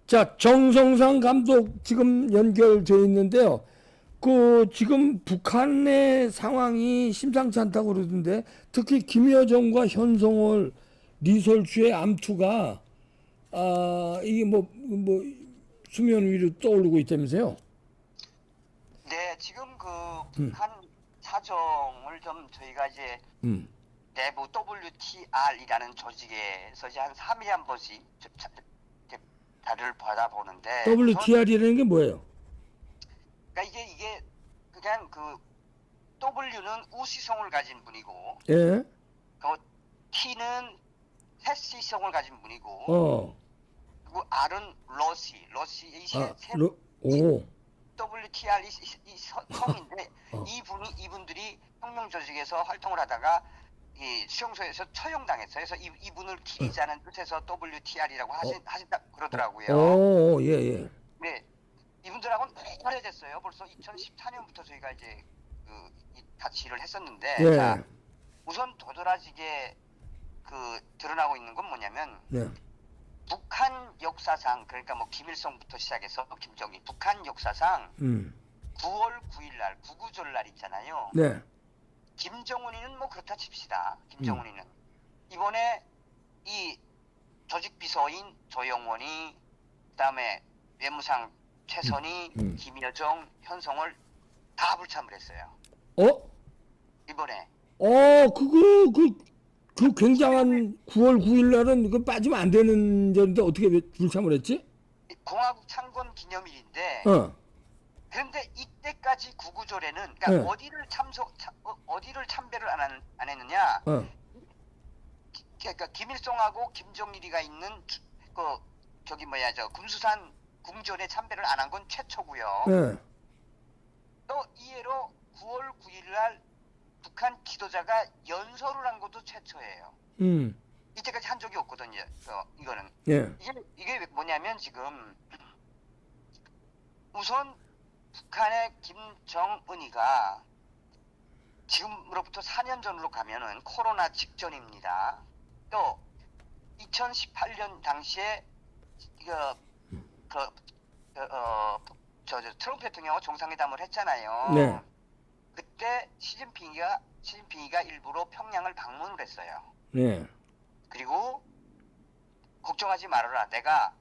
자, 정성상 감독 지금 연결돼 있는데요. 그 지금 북한의 상황이 심상치 않다고 그러던데 특히 김여정과 현송월, 리설주의 암투가 이게 뭐 수면 위로 떠오르고 있다면서요? 네, 지금 그 음, 북한 사정을 좀 저희가 이제 음. 내부 WTR이라는 조직에서 이제 한 3일에 한 번씩 이렇게 자료를 받아보는데 우선 WTR이라는 게 뭐예요? 그러니까 이게 그냥 그 W는 우시성을 가진 분이고 예, 그 T는 세시성을 가진 분이고 어, 그리고 R은 러시 이 오, WTR 이 성인데 이분들이 혁명 조직에서 활동을 하다가 이 수용소에서 처형당했어요. 그래서 이분을 기리자는 뜻에서 WTR이라고 어, 하신다 어, 그러더라고요. 예, 예, 네, 이분들하고는 오래됐어요. 벌써 2014년부터 저희가 이제 같이 일을 했었는데, 자, 예, 우선 도드라지게 드러나고 있는 건 뭐냐면 네, 북한 역사상 그러니까 뭐 김일성부터 시작해서 김정일 북한 역사상 음, 9월 9일 날 구구절 날 있잖아요. 네, 김정은이는 뭐 그렇다 칩시다. 음, 김정은이는 이번에 이 조직 비서인 조영원이 그다음에 외무상 최선희, 음. 김여정, 현성을 다 불참을 했어요. 어? 이번에 그 서명을 굉장한 9월 9일 날은 그 빠지면 안 되는 절인데 어떻게 불참을 했지? 공화국 창건 기념일인데 어, 그런데 이때까지 구구절에는 그러니까 예, 어디를 참배를 안 했느냐? 어, 그러니까 김일성하고 김정일이가 있는 저기 뭐야 저 금수산 궁전에 참배를 안 한 건 최초고요. 예, 또 이해로 9월 9일 날 북한 지도자가 연설을 한 것도 최초예요. 음, 이때까지 한 적이 없거든요. 이거는 예, 이게 뭐냐면 지금 우선 북한의 김정은이가 지금으로부터 4년 전으로 가면은 코로나 직전입니다. 또 2018년 당시에 이거 그, 트럼프 대통령과 정상회담을 네, 했잖아요. 그때 시진핑이가 일부러 평양을 방문을 했어요. 네, 그리고 걱정하지 말아라. 내가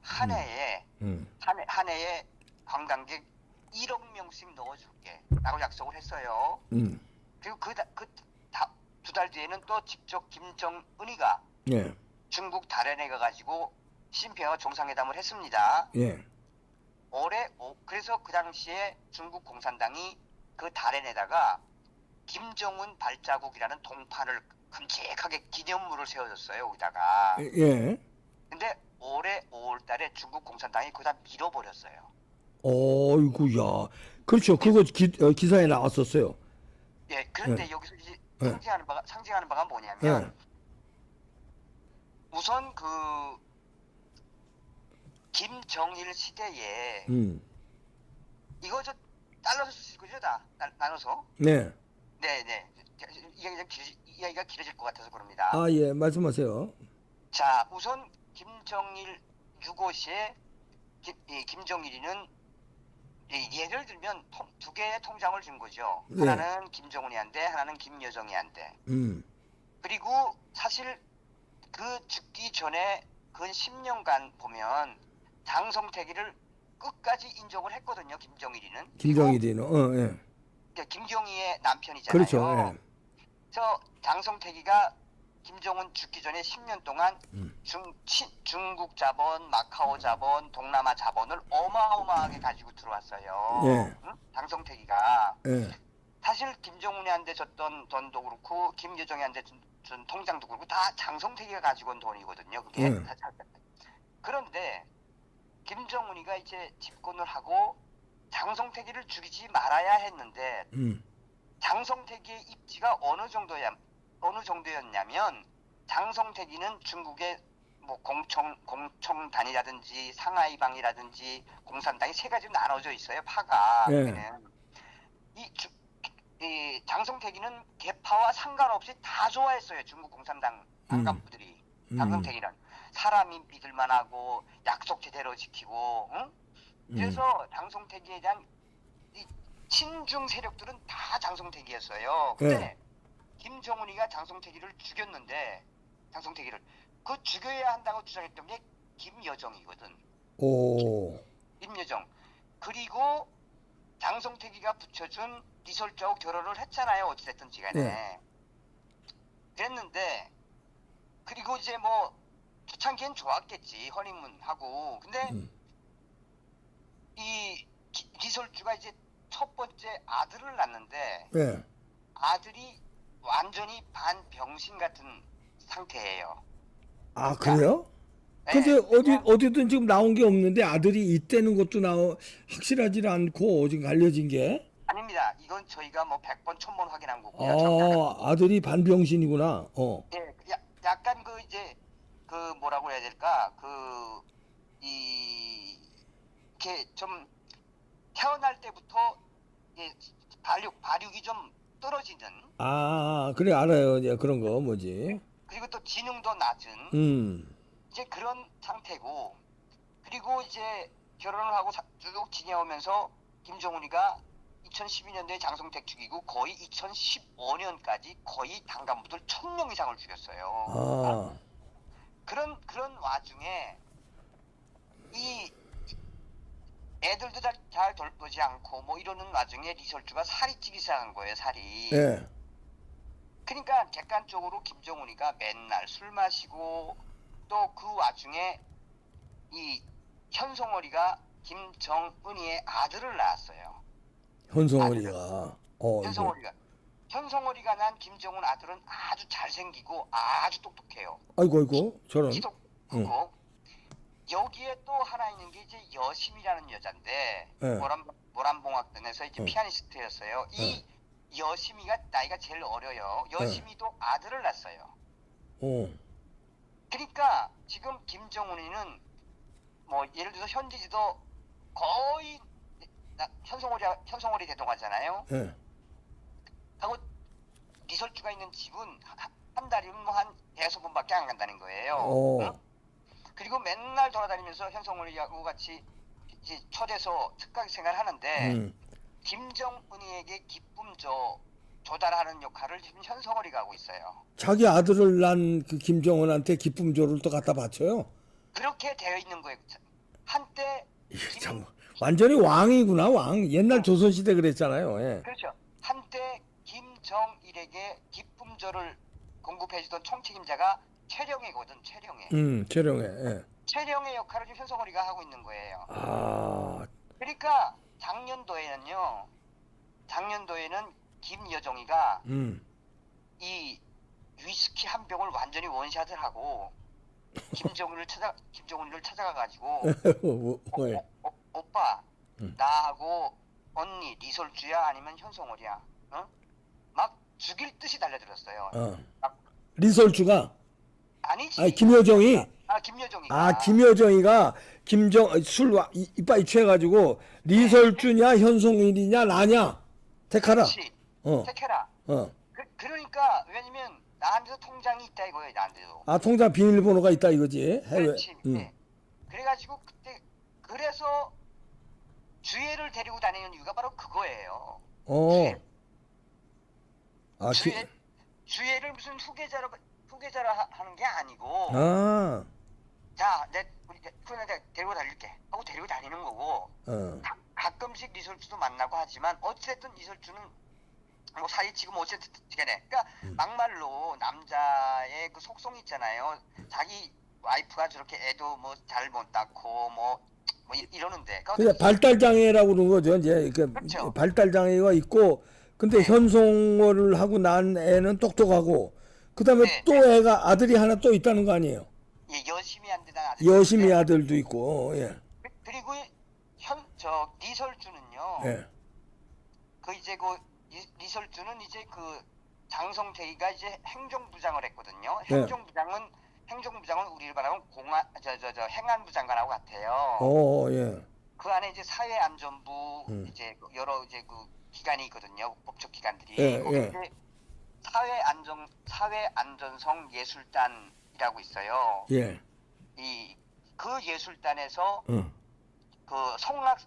음, 음, 한 해에 관광객 1억 명씩 넣어줄게. 라고 약속을 했어요. 음, 그리고 두 달 뒤에는 또 직접 김정은이가 예, 중국 다롄에 가가지고 시진핑과 정상회담을 했습니다. 예, 그래서 그 당시에 중국 공산당이 그 다롄에다가 김정은 발자국이라는 동판을 큼직하게 기념물을 세워줬어요, 여기다가. 예, 근데 올해 5월 달에 중국 공산당이 그거 다 밀어버렸어요. 어이구야. 그렇죠. 네, 그거 기사에 나왔었어요. 예, 예, 그런데 여기서 이제 예, 상징하는 바가 예, 뭐냐면, 우선 김정일 시대에, 음, 이거 잘라서 쓰실 거죠, 다? 나눠서? 네. 네네. 이야기가 길어질 것 같아서 그럽니다. 예, 말씀하세요. 자, 우선 김정일 6호시에 김정일이는 예를 들면 두 개의 통장을 준 거죠. 네, 하나는 김정은이한테, 하나는 김여정이한테. 음, 그리고 사실 그 죽기 전에 근 10년간 보면 장성택이를 끝까지 인정을 했거든요. 김정일이는. 그리고 김정일이는, 예, 김경희의 그렇죠, 남편이잖아요. 예, 저 장성택이가 김정은 죽기 전에 10년 동안 음, 중국 자본, 마카오 자본, 동남아 자본을 어마어마하게 가지고 들어왔어요. 예, 응? 장성택이가 예, 사실 김정은이한테 줬던 돈도 그렇고 김여정이한테 준 통장도 그렇고 다 장성택이가 가지고 온 돈이거든요. 그게 예, 그런데 김정은이가 이제 집권을 하고 장성택이를 죽이지 말아야 했는데 음, 장성택이의 입지가 어느 정도였냐면 장성택이는 중국의 뭐 공청단이라든지 상하이방이라든지 공산당이 세 가지로 나눠져 있어요. 파가 예, 거기는 이, 이 장성택이는 계파와 상관없이 다 좋아했어요. 중국 공산당 음, 안간부들이 음, 장성택이는 사람이 믿을만하고 약속 제대로 지키고, 응? 그래서 장성택이에 대한 이 친중 세력들은 다 장성택이었어요. 근데 네. 김정은이가 장성택이를 죽였는데 장성택이를 그 죽여야 한다고 주장했던 게 김여정이거든. 오. 김여정. 그리고 장성택이가 붙여준 리설주하고 결혼을 했잖아요. 어찌됐든 지간에. 네. 그랬는데 그리고 이제 뭐 초창기엔 좋았겠지. 허니문하고. 근데 이 리설주가 이제 첫 번째 아들을 낳는데 네. 아들이 완전히 반병신 같은 상태예요. 아, 그래요? 네, 근데 그냥 어디든 지금 나온 게 없는데 아들이 있다는 것도 확실하지 않고 지금 알려진 게. 아닙니다. 이건 저희가 뭐 100번 1000번 확인한 거고요. 아, 아들이 반병신이구나. 예, 약간 그 이제 그 뭐라고 해야 될까? 이렇게 좀 태어날 때부터 예, 발육이 좀 떨어지는 그래, 알아요. 이제 그런 거 뭐지? 그리고 또 지능도 낮은 음. 이제 그런 상태고 그리고 이제 결혼을 하고 쭉 지내오면서 김정은이가 2012년도에 장성택 죽이고 거의 2015년까지 거의 당간부들 1000명 이상을 죽였어요. 아. 그런 와중에 이 애들도 잘 돌보지 않고 뭐 이러는 와중에 리설주가 살이 찌기 시작한 거예요. 살이. 예. 그러니까 객관적으로 김정은이가 맨날 술 마시고 또 그 와중에 이 현송월이가 김정은이의 아들을 낳았어요. 현송월이가. 이거. 현송월이가 난 김정은 아들은 아주 잘생기고 아주 똑똑해요. 아이고, 저런. 키도 응. 크고 여기에 또 하나 있는 게 이제 여심이라는 여잔데 예. 모란봉학단에서 이제 응. 피아니스트였어요. 이 여심이가 나이가 제일 어려요. 여심이도 아들을 낳았어요. 어. 그러니까 지금 김정은이는 뭐 예를 들어서 현지지도 거의 현송월이 대동하잖아요. 예. 하고 리설주가 있는 집은 한 달이면 뭐 한 5번밖에 안 간다는 거예요. 응? 그리고 맨날 돌아다니면서 현송월이하고 같이 이제 초대서 특각 생활을 하는데 김정은이에게 기쁨 조달하는 역할을 지금 현송월이가 하고 있어요. 자기 아들을 낳은 그 김정은한테 기쁨조를 또 갖다 바쳐요. 그렇게 되어 있는 거예요. 한때 참 완전히 왕이구나, 왕. 옛날 조선시대 그랬잖아요. 예. 그렇죠. 한때 김정일에게 기쁨조를 공급해주던 총책임자가 최령해거든. 최령해. 예. 최령의 역할을 지금 현성월이가 하고 있는 거예요. 아. 그러니까 작년도에는 김여정이가 이 위스키 한 병을 완전히 원샷을 하고 김정은이를 찾아가 가지고 왜? 오빠 나하고 언니 리설주야 아니면 현성월이야, 어? 막 죽일 듯이 달려들었어요. 리설주가. 아니지. 김여정이. 김여정이가. 김여정이가 이빨 취해가지고 리설주냐 현송일이냐 나냐 택하라. 그렇지. 어. 택해라. 어. 그러니까 왜냐면 나한테도 통장이 있다 이거예요. 나한테도. 통장 비밀번호가 있다 이거지. 해외. 그렇지. 네. 그래가지고 그래서 주애를 데리고 다니는 이유가 바로 그거예요. 주애를 무슨 후계자로 하는 게 아니고. 자, 우리 내가 데리고 다닐게 하고 데리고 다니는 거고. 가끔씩 리설주도 만나고 하지만 어쨌든 리설주는 뭐 사이 지금 어쨌든 간에 그러니까 막말로 남자의 그 속성이 있잖아요. 자기 와이프가 저렇게 애도 뭐 잘 못 낳고 뭐 이러는데. 그냥 발달장애라고 그러는 거죠. 이제 그렇죠. 발달장애가 있고, 근데 현송월을 하고 난 애는 똑똑하고, 그다음에 또 애가 아들이 하나 또 있다는 거 아니에요? 예, 여심이 안 되는 아들. 여심이 아들도 있고, 예. 그리고 리설주는요. 예. 리설주는 이제 그 장성택이가 이제 행정부장을 했거든요. 네. 행정부장은 우리를 말하면 행안부 장관하고 같아요. 예. 그 안에 이제 사회안전부 이제 여러 이제 그 기관이 있거든요. 법적 기관들이. 예. 이제 사회안전성 예술단이라고 있어요. 예. 이 그 예술단에서 어. 그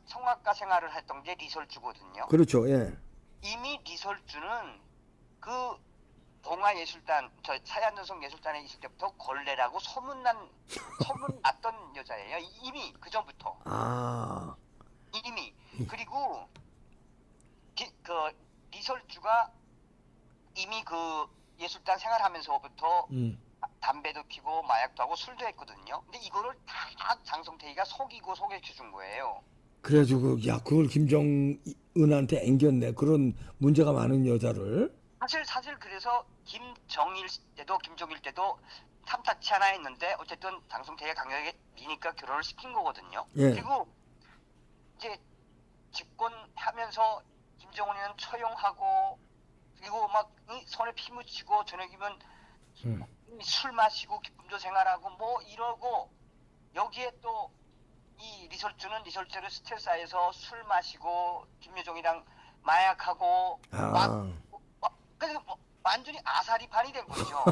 성악가 생활을 했던 게 리설주거든요. 그렇죠. 예. 이미 리설주는 그 동아예술단, 저 차이안전송 예술단에 있을 때부터 걸레라고 소문났던 여자예요. 이미 그 전부터. 아. 이미. 그리고 그 리설주가 이미 그 예술단 생활하면서부터 담배도 피고 마약도 하고 술도 했거든요. 근데 이거를 다 장성태이가 속이고 소개시켜 준 거예요. 그래가지고 야 그걸 김정은한테 앵겼네. 그런 문제가 많은 여자를. 사실 그래서 김정일 때도 탐탁치 않아 했는데 어쨌든 장성태가 강력하게 미니까 결혼을 시킨 거거든요. 예. 그리고 이제 집권하면서 김정은이는 처형하고 그리고 막 손에 피 묻히고 저녁이면 술 마시고 기쁨도 생활하고 뭐 이러고 여기에 또 이 리설주는 리설주로 스트레스 쌓여서 술 마시고 김여정이랑 마약하고 아. 그래서 뭐 완전히 아사리판이 된 거죠.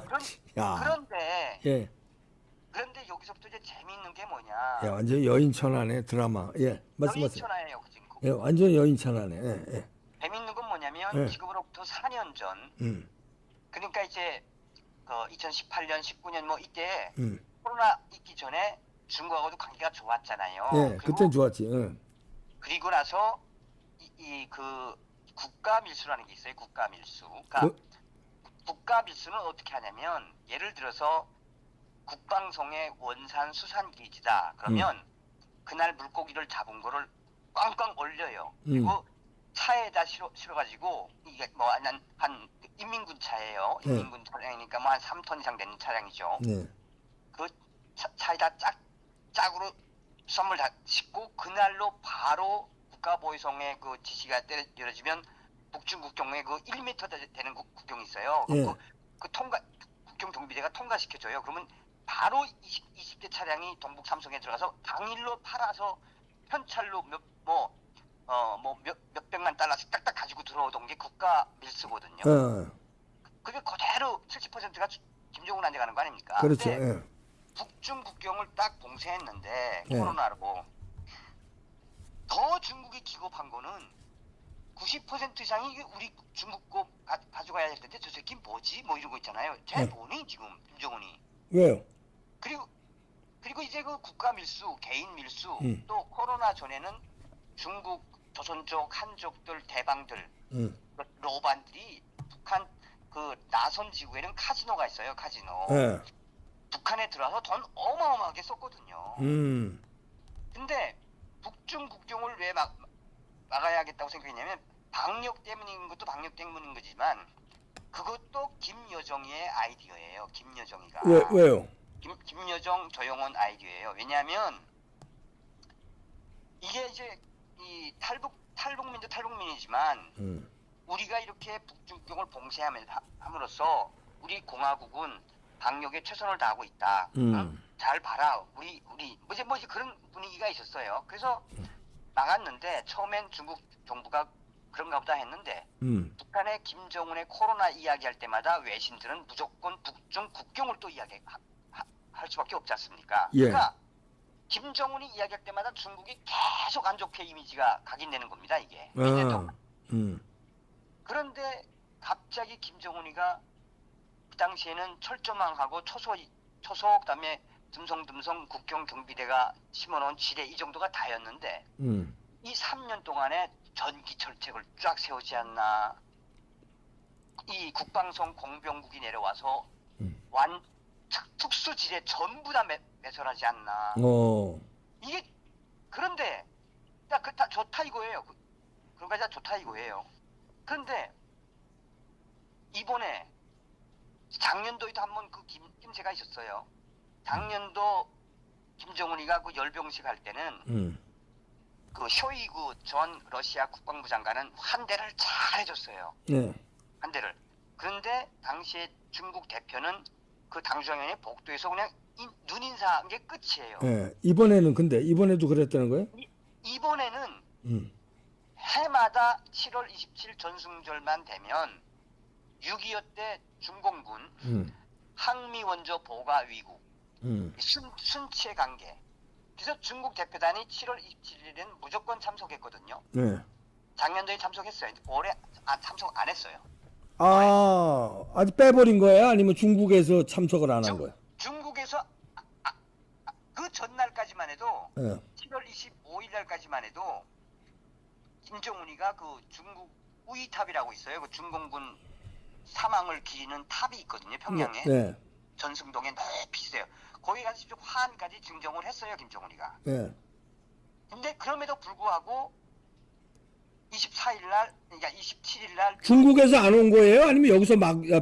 야. 그런데 예. 여기서부터 이제 재미있는 게 뭐냐? 야 완전 여인천하네 드라마. 예. 말씀하세요. 여인천하예요, 그 친구. 예, 완전 여인천하네. 예. 예. 재미있는 건 뭐냐면 예. 지금으로부터 4년 전, 그러니까 이제 그 2018년, 19년 뭐 이때 코로나 있기 전에 중국하고도 관계가 좋았잖아요. 예. 그땐 좋았지. 응. 그리고 나서 그 국가 밀수라는 게 있어요. 국가 밀수. 그러니까 국가 밀수는 어떻게 하냐면 예를 들어서 국방성의 원산 수산기지다. 그러면 그날 물고기를 잡은 거를 꽝꽝 올려요. 그리고 차에다 실어가지고 이게 뭐 한 인민군 차예요. 인민군 차량이니까 뭐 한 3톤 이상 되는 차량이죠. 네. 그 차에다 짝으로 선물 다 싣고 그날로 바로 국가보위성의 그 지시가 내려지면 북중 국경에 그 1m 되는 국경이 있어요. 예. 그 국경 경비대가 통과시켜줘요. 그러면 바로 20대 차량이 동북 삼성에 들어가서 당일로 팔아서 현찰로 몇백만 달러씩 딱딱 가지고 들어오던 게 국가 밀수거든요. 그게 그대로 70%가 김정은한테 가는 거 아닙니까? 그렇죠. 예. 북중 국경을 딱 봉쇄했는데 예. 코로나로 더 중국이 기겁한 거는 90% 이상이 우리 중국 거 가져가야 될 텐데 저 새끼 뭐지? 뭐 이러고 있잖아요. 쟤 뭐니 지금 김정은이. 왜요? 그리고 이제 그 국가 밀수, 개인 밀수, 또 코로나 전에는 중국, 조선족, 한족들, 대방들, 로반들이 북한 그 나선 지구에는 카지노가 있어요. 카지노. 예. 북한에 들어와서 돈 어마어마하게 썼거든요. 근데 북중 국경을 왜 막아야겠다고 생각했냐면 방역 때문인 것도 방역 때문인 거지만 그것도 김여정의 아이디어예요. 김여정이가. 왜요? 김여정, 조영원 아이디어예요. 왜냐하면 이게 이제 탈북민이지만 우리가 이렇게 북중 국경을 봉쇄함으로써 우리 공화국은 방역에 최선을 다하고 있다. 잘 봐라. 우리 뭐 이제 그런 분위기가 있었어요. 그래서 나갔는데 처음엔 중국 정부가 그런가 보다 했는데 북한의 김정은의 코로나 이야기할 때마다 외신들은 무조건 북중 국경을 또 이야기할 수밖에 없지 않습니까? 예. 그러니까 김정은이 이야기할 때마다 중국이 계속 안 좋게 이미지가 각인되는 겁니다. 이게. 그런데 갑자기 김정은이가 그 당시에는 철조망하고 초소 그다음에 듬성듬성 국경 경비대가 심어놓은 지뢰 이 정도가 다였는데 이 3년 동안에 전기철책을 쫙 세우지 않나. 이 국방성 공병국이 내려와서 특수 지뢰 전부 다 매설하지 않나. 이게 그런데 다 좋다 이거예요. 그런 거 좋다 이거예요. 그런데 이번에 작년도에도 한번 그 김새가 있었어요. 작년도 김정은이가 그 열병식 할 때는 그 쇼이구 전 러시아 국방부 장관은 환대를 잘 해줬어요. 네. 환대를. 그런데 당시에 중국 대표는 그 당주장관의 복도에서 그냥 눈인사한 게 끝이에요. 네. 이번에도 그랬다는 거예요? 이번에는 해마다 7월 27일 전승절만 되면 6.25 때 중공군 항미 원조 보가 위국 순치의 관계. 그래서 중국 대표단이 7월 27일에는 무조건 참석했거든요. 네. 작년도에 참석했어요. 올해 참석 안 했어요. 아직 빼버린 거예요? 아니면 중국에서 참석을 안 한 거예요? 중국에서 그 전날까지만 해도 네. 7월 25일 날까지만 해도 김정은이가 그 중국 우이탑이라고 있어요. 그 중공군 사망을 기리는 탑이 있거든요. 평양에. 네. 전승동에 높이 있어요. 거기 가서 직접 화환까지 증정을 했어요. 김정은이가. 네. 근데 그럼에도 불구하고 24일 날, 그러니까 27일 날 중국에서 안 온 거예요? 아니면 여기서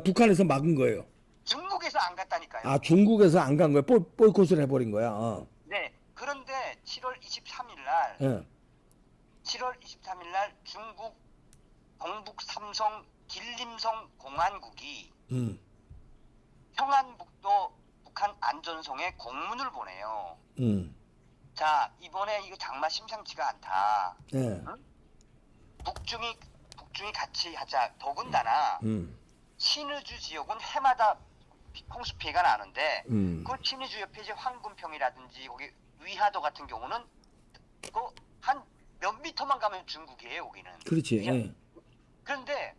북한에서 막은 거예요? 중국에서 안 갔다니까요. 아, 중국에서 안 간 거예요? 보이콧을 해버린 거야. 네. 그런데 7월 23일 날, 네. 7월 23일 날 중국 동북 삼성 길림성 공안국이 평안북도 북한 안전성에 공문을 보내요. 자, 이번에 이거 장마 심상치가 않다. 네. 응? 북중이 같이 하자. 더군다나 신의주 지역은 해마다 홍수 피해가 나는데 그 신의주 옆에 이제 황금평이라든지 거기 위하도 같은 경우는 그 한 몇 미터만 가면 중국이에요. 여기는. 그렇지. 예. 그런데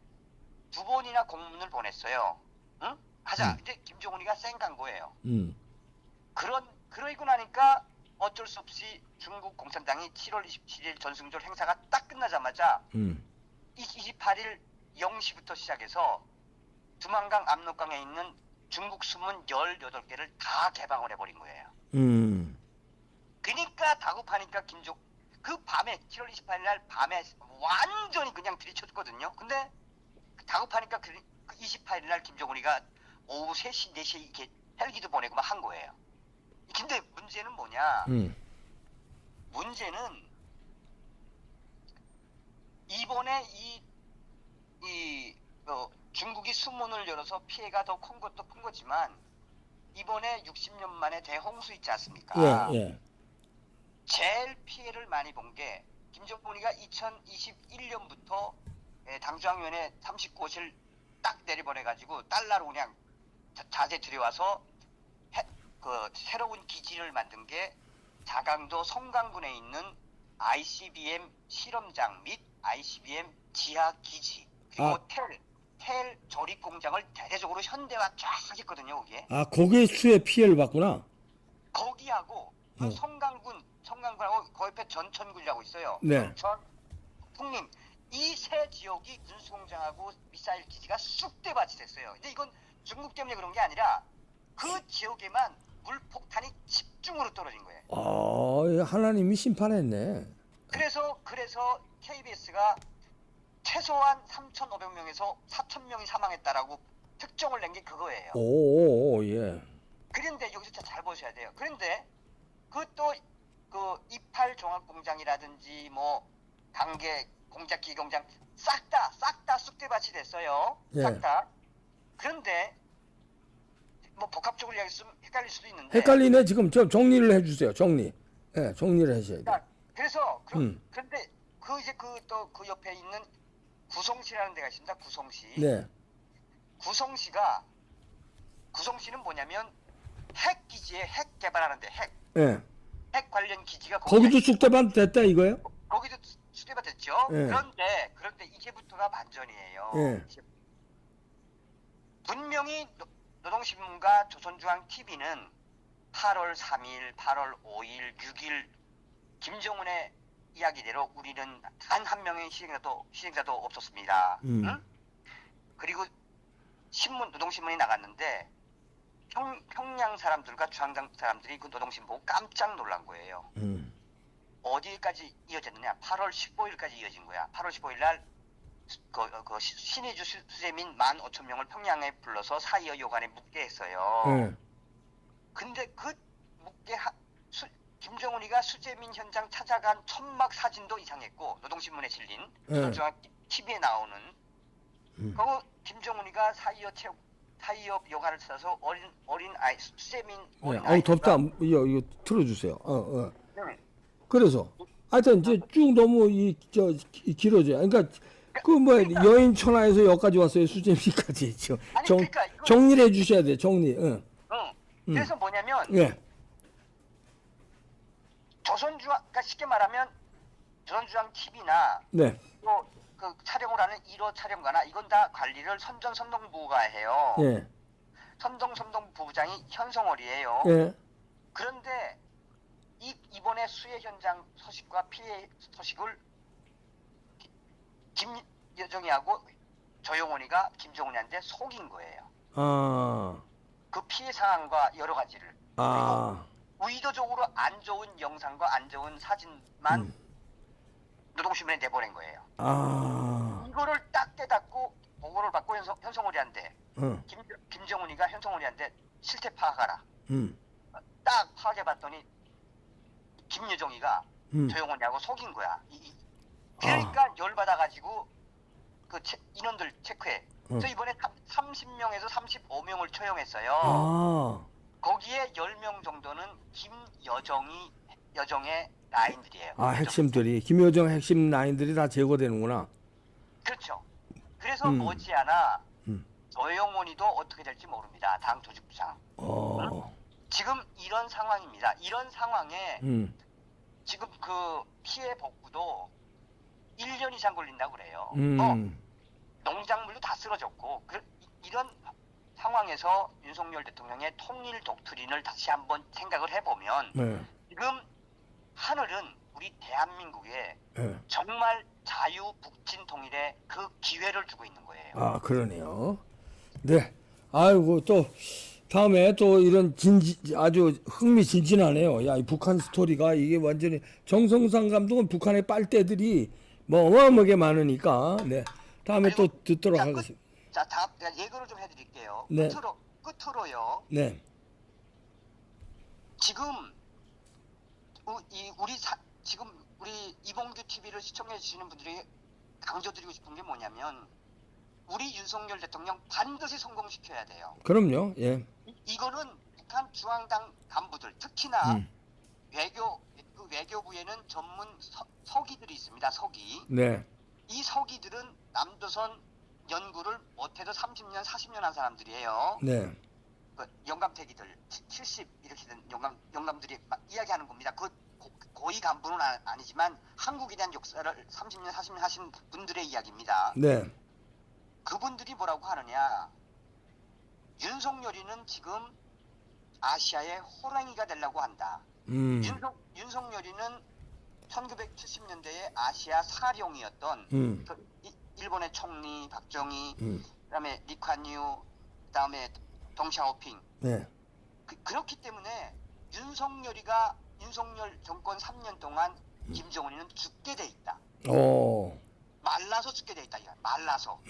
2번이나 공문을 보냈어요. 응? 하자. 이제 김정은이가 쌩간 거예요. 그러고 나니까 어쩔 수 없이 중국 공산당이 7월 27일 전승절 행사가 딱 끝나자마자 28일 0시부터 시작해서 두만강 압록강에 있는 중국 수문 18개를 다 개방을 해버린 거예요. 그러니까 다급하니까 그 밤에 7월 28일 날 밤에 완전히 그냥 들이쳤거든요. 근데 다급하니까 그 28일 날 김정은이가 오후 3시, 4시에 이렇게 헬기도 보내고 막 한 거예요. 근데 문제는 뭐냐? 문제는 이번에 중국이 수문을 열어서 피해가 더 큰 것도 큰 거지만 이번에 60년 만에 대홍수 있지 않습니까? 예, 예. 제일 피해를 많이 본 게 김정은이가 2021년부터 당중앙위원회 39호실 딱 내려보내가지고 달러로 그냥 자재 들여와서 새로운 기지를 만든 게 자강도 성강군에 있는 ICBM 실험장 및 ICBM 지하 기지 그리고 텔 조립 공장을 대대적으로 현대화 쫙 했거든요. 거기에. 거기에 수해 피해를 봤구나. 거기하고 그 성강군하고 그 옆에 전천군이라고 있어요. 네. 전천, 풍림 이 세 지역이 군수공장하고 미사일 기지가 쑥대밭이 됐어요. 근데 이건 중국 때문에 그런 게 아니라 그 지역에만 물폭탄이 집중으로 떨어진 거예요. 하나님이 심판했네. 그래서 KBS가 최소한 3,500명에서 4,000명이 사망했다라고 특정을 낸 게 그거예요. 예. 그런데 여기서 잘 보셔야 돼요. 그런데 그것도 그 이팔 종합공장이라든지 뭐 단계 공작기 공장 싹 다 쑥대밭이 됐어요. 예. 싹 다. 그런데 뭐 복합적으로 이야기했으면 헷갈릴 수도 있는데. 헷갈리네. 지금 좀 정리를 해주세요. 정리. 예, 정리를 하셔야 돼. 그래서 그런데 그 옆에 있는 구성시라는 데가 있습니다. 구성시. 네. 구성시는 뭐냐면 핵 기지에 핵 개발하는데 예. 핵 관련 기지가 거기도 쑥대밭 됐다 이거예요? 거기도 쑥대밭 됐죠. 예. 그런데 이제부터가 반전이에요. 예. 분명히 노동신문과 조선중앙TV는 8월 3일, 8월 5일, 6일 김정은의 이야기대로 우리는 단 한 명의 희생자도 없었습니다. 응? 그리고 노동신문이 나갔는데 평양 사람들과 주황당 사람들이 그 노동신문 보고 깜짝 놀란 거예요. 어디까지 이어졌느냐? 8월 15일까지 이어진 거야. 8월 15일 날 신의주 수재민 15,000명을 평양에 불러서 사이어 요관에 묵게 했어요. 근데 그 묵게 김정은이가 수재민 현장 찾아간 천막 사진도 이상했고 노동신문에 실린 조선중앙 TV에 나오는 그리고 김정은이가 사이어 요관을 찾아서 어린 아이 수재민 덥다. 이거 틀어주세요. 그래서 하여튼 이제 쭉 너무 길어져요. 그러니까 여인 천하에서 여기까지 왔어요. 수재민까지. 그러니까 정리를 해주셔야 돼. 정리. 그래서 뭐냐면 예. 조선중앙, 그러니까 쉽게 말하면 조선중앙 TV나 네. 또 그 촬영을 하는 1호 촬영가나 이건 다 관리를 선동부가 해요. 예. 선동부부장이 현성월이에요. 예. 그런데 이번에 수해 현장 소식과 피해 소식을 김여정이하고 조영원이가 김정은이한테 속인 거예요. 아. 그 피해 상황과 여러 가지를. 아. 그리고 의도적으로 안 좋은 영상과 안 좋은 사진만 노동신문에 내보낸 거예요. 아. 이거를 딱 깨닫고 보고를 받고 현성월이한테 김정은이가 현성월이한테 실태 파악하라. 딱 파악해봤더니 김여정이가 조영원이하고 속인 거야. 그러니까 열받아가지고 그 인원들 체크해. 그래서 이번에 30명에서 35명을 처형했어요. 아. 거기에 10명 정도는 여정의 라인들이에요. 아, 핵심들이 김여정 핵심 라인들이 다 제거되는구나. 그렇죠. 그래서 머지않아 조영원이도 어떻게 될지 모릅니다. 당 조직부장. 지금 이런 상황입니다. 이런 상황에 지금 그 피해 복구도 1년 이상 걸린다고 그래요. 농작물도 다 쓰러졌고 이런 상황에서 윤석열 대통령의 통일 독트린을 다시 한번 생각을 해보면 지금 하늘은 우리 대한민국에 정말 자유 북진 통일의 그 기회를 주고 있는 거예요. 아, 그러네요. 네. 아이고, 또 다음에 또 이런 아주 흥미진진하네요. 야, 이 북한 스토리가 이게 완전히 정성상 감독은 북한의 빨대들이 뭐 어마어마하게 많으니까 네. 다음에 또 듣도록 하겠습니다. 자, 다음 예고를 좀 해드릴게요. 네. 끝으로요. 네. 지금 지금 우리 이봉규 TV를 시청해 주시는 분들이 강조드리고 싶은 게 뭐냐면 우리 윤석열 대통령 반드시 성공시켜야 돼요. 그럼요. 예. 이거는 북한 중앙당 간부들 특히나 외교부에는 전문 서기들이 있습니다. 서기. 네. 이 서기들은 남조선 연구를 못해도 30년, 40년 한 사람들이에요. 네. 그 영감태기들 70 이렇게 된 영감들이 이야기하는 겁니다. 그 고위 간부는 아니지만 한국에 대한 역사를 30년, 40년 하신 분들의 이야기입니다. 네. 그분들이 뭐라고 하느냐. 윤석열이는 지금 아시아의 호랑이가 되려고 한다. 윤석열이는 1970년대에 아시아 사령이었던 일본의 총리 박정희, 그다음에 리칸유, 그다음에 덩샤오핑. 네. 그렇기 때문에 윤석열 정권 3년 동안 김정은이는 죽게 돼 있다. 말라서 죽게 돼 있다. 말라서.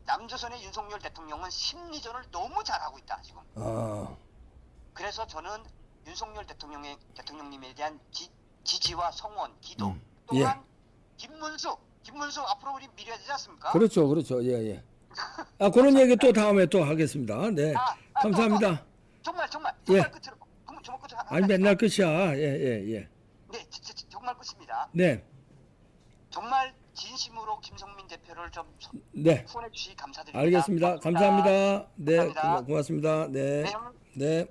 남조선의 윤석열 대통령은 심리전을 너무 잘하고 있다 지금. 그래서 저는 윤석열 대통령님에 대한 지지와 성원, 기도 또한 김문수 앞으로 우리 밀어야 되지 않습니까? 그렇죠, 그렇죠. 예. 아, 그런 얘기 또 다음에 또 하겠습니다. 네. 감사합니다. 정말 예. 끝으로. 정말 끝으로. 아니 맨날 끝이야. 예. 네, 정말 끝입니다. 네. 정말 진심으로 김성민 대표를 좀 네. 후원해 주시 감사드립니다. 알겠습니다. 감사합니다. 네, 감사합니다. 고맙습니다. 네. 네.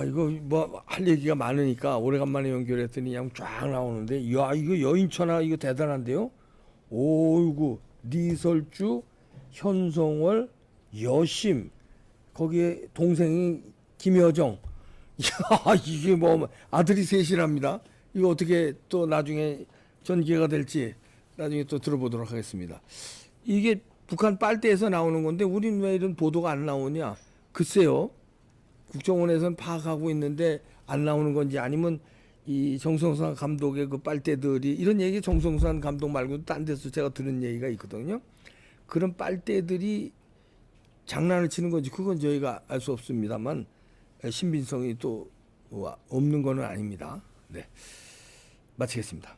이거 뭐 할 얘기가 많으니까 오래간만에 연결했더니 그냥 쫙 나오는데, 야, 이거 여인천하 이거 대단한데요? 오이구, 리설주, 현성월, 여심, 거기에 동생이 김여정. 야, 이게 뭐 아들이 셋이랍니다. 이거 어떻게 또 나중에 전개가 될지 나중에 또 들어보도록 하겠습니다. 이게 북한 빨대에서 나오는 건데 우린 왜 이런 보도가 안 나오냐? 글쎄요. 국정원에서는 파악하고 있는데 안 나오는 건지, 아니면 이 정성산 감독의 그 빨대들이, 이런 얘기 정성산 감독 말고도 딴 데서 제가 들은 얘기가 있거든요. 그런 빨대들이 장난을 치는 건지 그건 저희가 알 수 없습니다만 신빙성이 또 없는 거는 아닙니다. 네, 마치겠습니다.